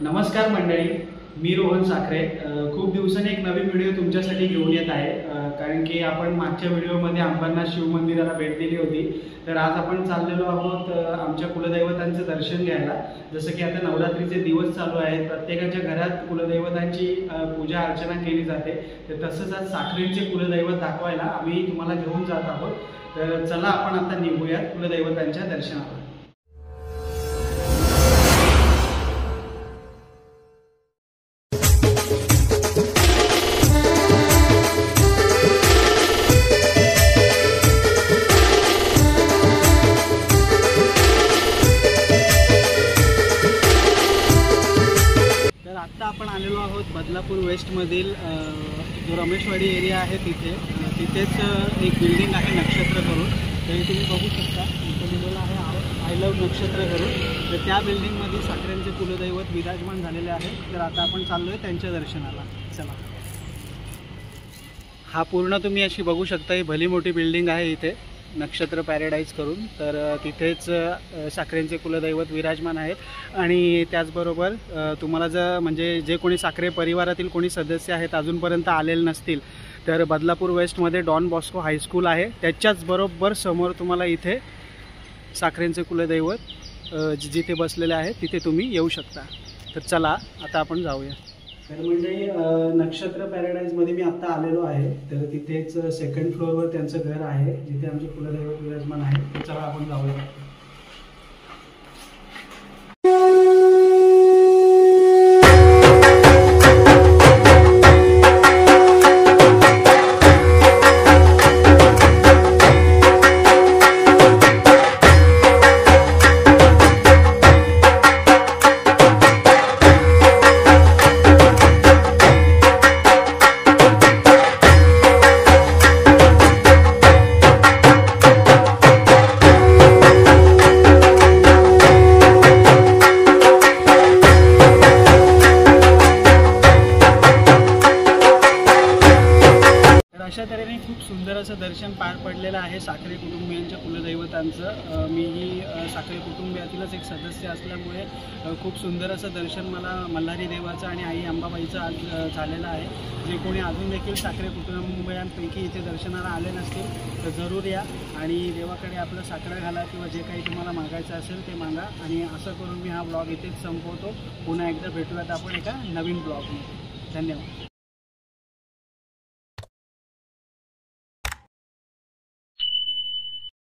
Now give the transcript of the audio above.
नमस्कार मंडळी, मी रोहन साखरे खूप दिवसांनी एक नवीन व्हिडिओ तुमच्यासाठी घेऊन येत आहे। कारण की आपण मागच्या व्हिडिओमध्ये अंबरनाथ शिव मंदिराला भेट दिली होती, तर आज आपण चाललेलो आहोत आमच्या कुलदैवतांचं दर्शन घ्यायला। जसं की आता नवरात्रीचे दिवस चालू आहेत, प्रत्येकाच्या घरात कुलदैवतांची पूजा अर्चना केली जाते, तर तसंच आज साखरेचे कुलदैवत दाखवायला आम्ही तुम्हाला घेऊन जात आहोत। तर चला आपण आता निघूयात कुलदैवतांच्या दर्शनाला। आता आपण आलेलो आहोत बदलापूर वेस्टमधील जो रमेशवाडी एरिया आहे तिथेच एक बिल्डिंग आहे नक्षत्र करून, तर तुम्ही बघू शकता इथे लिहिलेलं आहे आय लव्ह नक्षत्र करून। तर त्या बिल्डिंगमध्ये साखरेंचे कुलदैवत विराजमान झालेले आहेत। तर आता आपण चाललो आहे त्यांच्या दर्शनाला, चला। हा पूर्ण तुम्ही अशी बघू शकता, ही भली मोठी बिल्डिंग आहे इथे नक्षत्र पॅराडाईज करून। तर तिथेच साखरेंचे कुलदैवत विराजमान आहेत। आणि त्याचबरोबर तुम्हाला जर म्हणजे जे कोणी साखरे परिवारातील कोणी सदस्य आहेत अजूनपर्यंत आलेले नसतील, तर बदलापूर वेस्टमध्ये डॉन बॉस्को हायस्कूल आहे, त्याच्याच बरोबर समोर तुम्हाला इथे साखरेंचे कुलदैवत जिथे बसलेले आहेत तिथे तुम्ही येऊ शकता। तर चला आता आपण जाऊया। तर म्हणजे नक्षत्र पॅराडाईजमध्ये मी आत्ता आलेलो आहे, तर तिथेच सेकंड फ्लोअरवर त्यांचं घर आहे जिथे आमचे कुलदैवत विराजमान आहे। तर चला आपण जाऊया। अशा तऱ्हेने खूप सुंदर असं दर्शन पार पडलेलं आहे साखरे कुटुंबियांच्या कुलदैवतांचं। मीही साखरे कुटुंबियातीलच एक सदस्य असल्यामुळे खूप सुंदर असं दर्शन मला मल्हारी देवाचं आणि आई अंबाबाईचं आज झालेलं आहे। जे कोणी अजून देखील साखरे कुटुंबियांपैकी इथे दर्शनाला आले नसतील तर जरूर या आणि देवाकडे आपलं साकडं घाला किंवा जे काही तुम्हाला मागायचं असेल ते मागा। आणि असं करून मी हा ब्लॉग इथेच संपवतो। पुन्हा एकदा भेटूयात आपण एका नवीन ब्लॉगमध्ये। धन्यवाद।